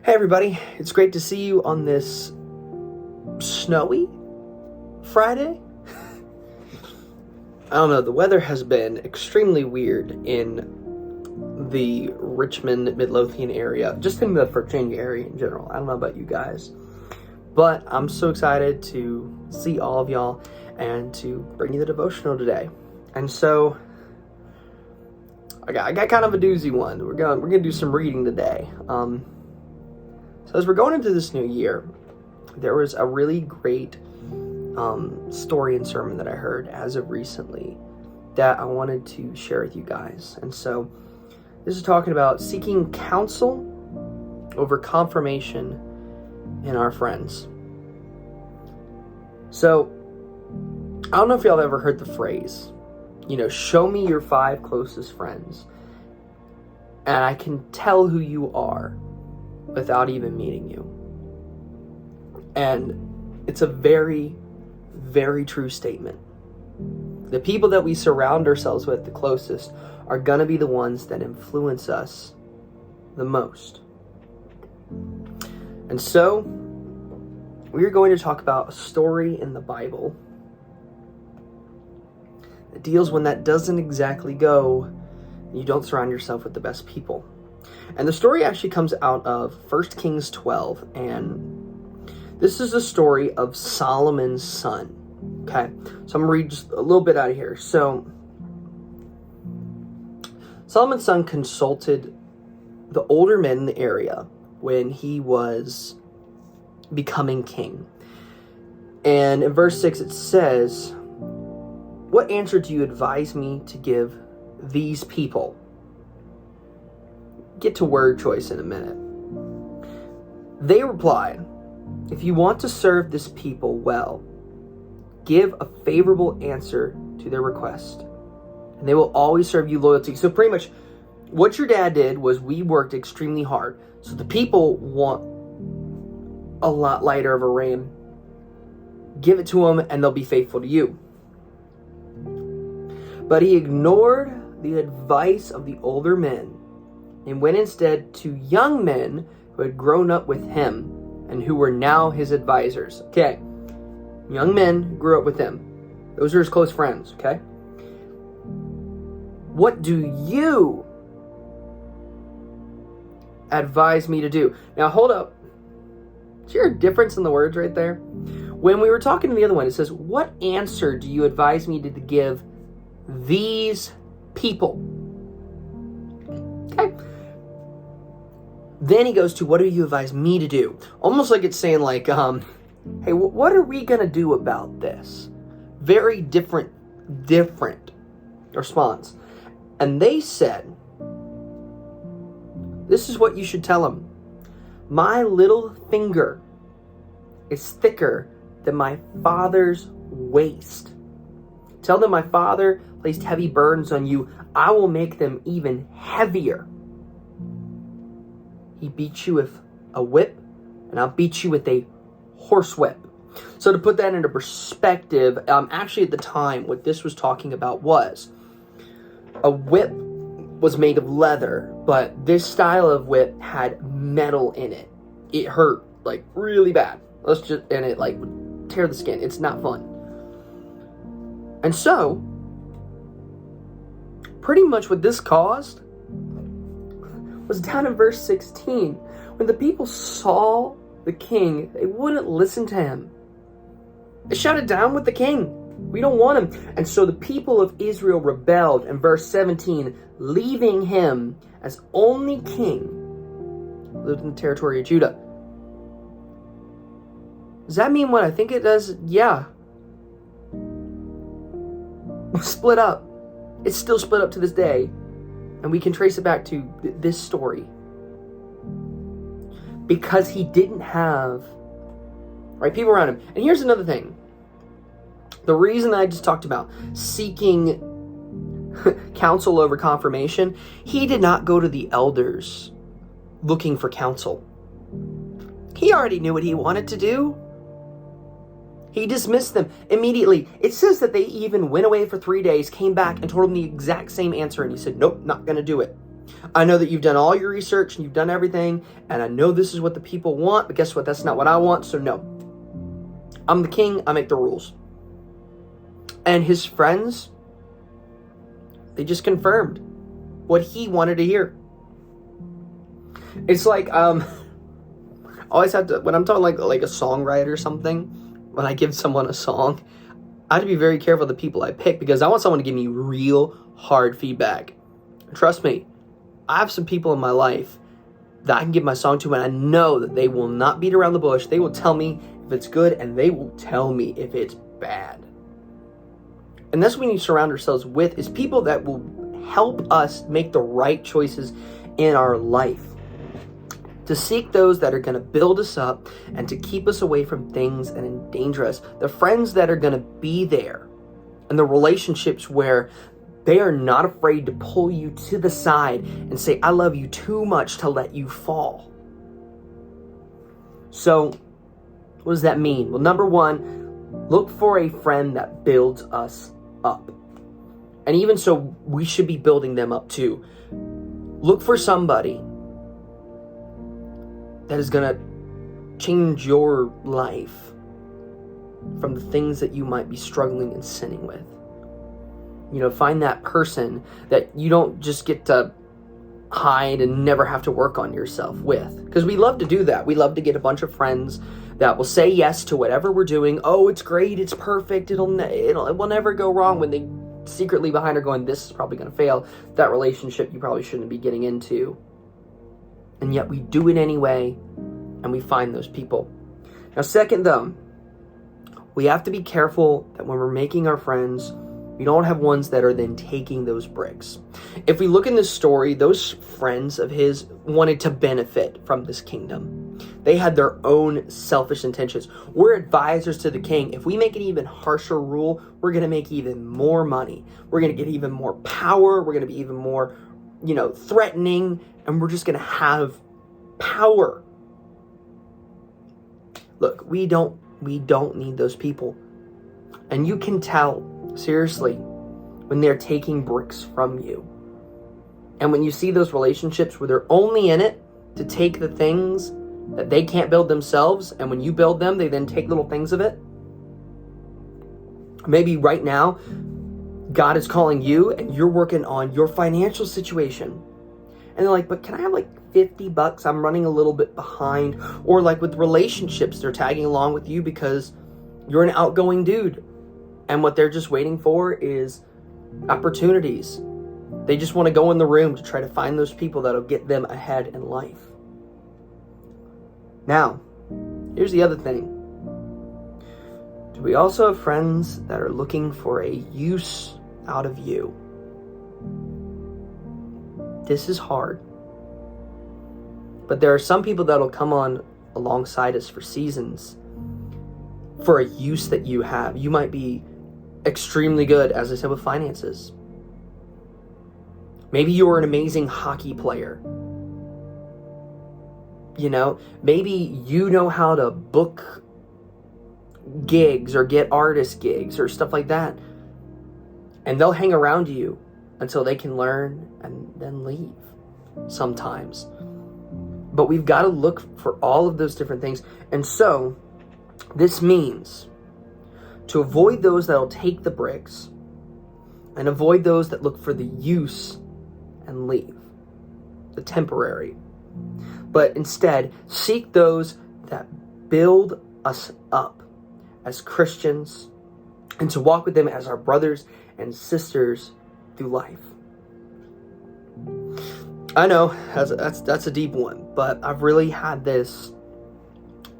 Hey everybody, it's great to see you on this snowy Friday. I don't know, the weather has been extremely weird in the Richmond, Midlothian area, just in the Virginia area in general. I don't know about you guys, but I'm so excited to see all of y'all and to bring you the devotional today. And so I got kind of a doozy one. We're gonna do some reading today. So as we're going into this new year, there was a really great story and sermon that I heard as of recently that I wanted to share with you guys. And so this is talking about seeking counsel over confirmation in our friends. So I don't know if y'all have ever heard the phrase, show me your 5 closest friends and I can tell who you are without even meeting you. And it's a very, very true statement. The people that we surround ourselves with the closest are going to be the ones that influence us the most. And so we're going to talk about a story in the Bible that deals when that doesn't exactly go, you don't surround yourself with the best people. And the story actually comes out of 1 Kings 12, and this is a story of Solomon's son. Okay, so I'm going to read just a little bit out of here. So, Solomon's son consulted the older men in the area when he was becoming king. And in verse 6 it says, "What answer do you advise me to give these people?" Get to word choice in a minute. They replied, "If you want to serve this people well, give a favorable answer to their request, and they will always serve you loyalty." So pretty much what your dad did was we worked extremely hard. So the people want a lot lighter of a reign. Give it to them and they'll be faithful to you. But he ignored the advice of the older men and went instead to young men who had grown up with him and who were now his advisors. Okay, young men who grew up with him. Those are his close friends, okay? "What do you advise me to do?" Now, hold up. Is there a difference in the words right there? When we were talking to the other one, it says, "What answer do you advise me to give these people?" Okay. Then he goes to, "What do you advise me to do?" Almost like it's saying like, hey, what are we going to do about this? Very different response. And they said, "This is what you should tell him. My little finger is thicker than my father's waist. Tell them my father placed heavy burdens on you. I will make them even heavier. He beats you with a whip, and I'll beat you with a horsewhip." So to put that into perspective, actually at the time, what this was talking about was a whip was made of leather, but this style of whip had metal in it. It hurt like really bad. And it like would tear the skin. It's not fun. And so, pretty much what this caused was down in verse 16. When the people saw the king, they wouldn't listen to him. They shouted down with the king. "We don't want him." And so the people of Israel rebelled in verse 17, leaving him as only king who lived in the territory of Judah. Does that mean what I think it does? Yeah. Split up. It's still split up to this day. And we can trace it back to this story. Because he didn't have people around him. And here's another thing. The reason I just talked about seeking counsel over confirmation, he did not go to the elders looking for counsel. He already knew what he wanted to do. He dismissed them immediately. It says that they even went away for 3 days, came back, and told him the exact same answer. And he said, "Nope, not going to do it." I know that you've done all your research and you've done everything, and I know this is what the people want, but guess what? That's not what I want, so no. I'm the king, I make the rules. And his friends, they just confirmed what he wanted to hear. It's like, I always have to, when I'm talking like a songwriter or something, when I give someone a song, I have to be very careful of the people I pick, because I want someone to give me real hard feedback. Trust me, I have some people in my life that I can give my song to, and I know that they will not beat around the bush. They will tell me if it's good, and they will tell me if it's bad. And that's what we need to surround ourselves with, is people that will help us make the right choices in our life. To seek those that are going to build us up and to keep us away from things and endanger us. The friends that are going to be there, and the relationships where they are not afraid to pull you to the side and say, I love you too much to let you fall. So, what does that mean? Well, number one, look for a friend that builds us up. And even so, we should be building them up too. Look for somebody that is going to change your life from the things that you might be struggling and sinning with. You know, find that person that you don't just get to hide and never have to work on yourself with. Because we love to do that. We love to get a bunch of friends that will say yes to whatever we're doing. Oh, it's great, it will never go wrong, when they secretly behind are going, this is probably going to fail. That relationship you probably shouldn't be getting into. And yet we do it anyway, and we find those people. Now, second though, we have to be careful that when we're making our friends, we don't have ones that are then taking those bricks. If we look in this story, those friends of his wanted to benefit from this kingdom. They had their own selfish intentions. We're advisors to the king. If we make an even harsher rule, we're going to make even more money. We're going to get even more power. We're going to be even more, threatening, and we're just going to have power. Look, we don't need those people. And you can tell, seriously, when they're taking bricks from you. And when you see those relationships where they're only in it to take the things that they can't build themselves, and when you build them, they then take little things of it. Maybe right now, God is calling you and you're working on your financial situation. And they're like, but can I have like $50? I'm running a little bit behind. Or like with relationships, they're tagging along with you because you're an outgoing dude. And what they're just waiting for is opportunities. They just want to go in the room to try to find those people that'll get them ahead in life. Now, here's the other thing. Do we also have friends that are looking for a use out of you? This is hard. But there are some people that'll come on alongside us for seasons for a use that you have. You might be extremely good, as I said, with finances. Maybe you're an amazing hockey player. Maybe you know how to book gigs or get artist gigs or stuff like that. And they'll hang around you until they can learn and then leave sometimes. But we've got to look for all of those different things. And so this means to avoid those that'll take the bricks and avoid those that look for the use and leave, the temporary. But instead, seek those that build us up as Christians and to walk with them as our brothers and sisters through life. I know that's a deep one, but I've really had this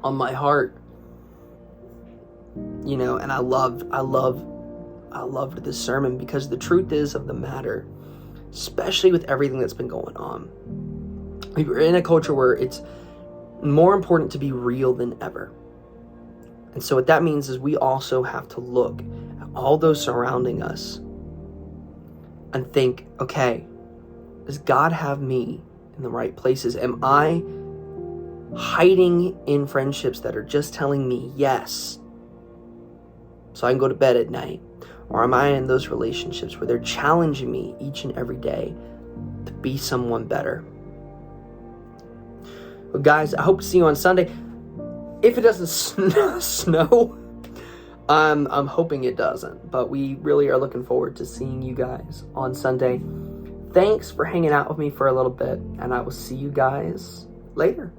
on my heart, and I loved this sermon because the truth is of the matter, especially with everything that's been going on. We're in a culture where it's more important to be real than ever. And so what that means is we also have to look at all those surrounding us and think, okay, does God have me in the right places? Am I hiding in friendships that are just telling me yes so I can go to bed at night? Or am I in those relationships where they're challenging me each and every day to be someone better. Well, guys, I hope to see you on Sunday. If it doesn't snow, I'm hoping it doesn't, but we really are looking forward to seeing you guys on Sunday. Thanks for hanging out with me for a little bit, and I will see you guys later.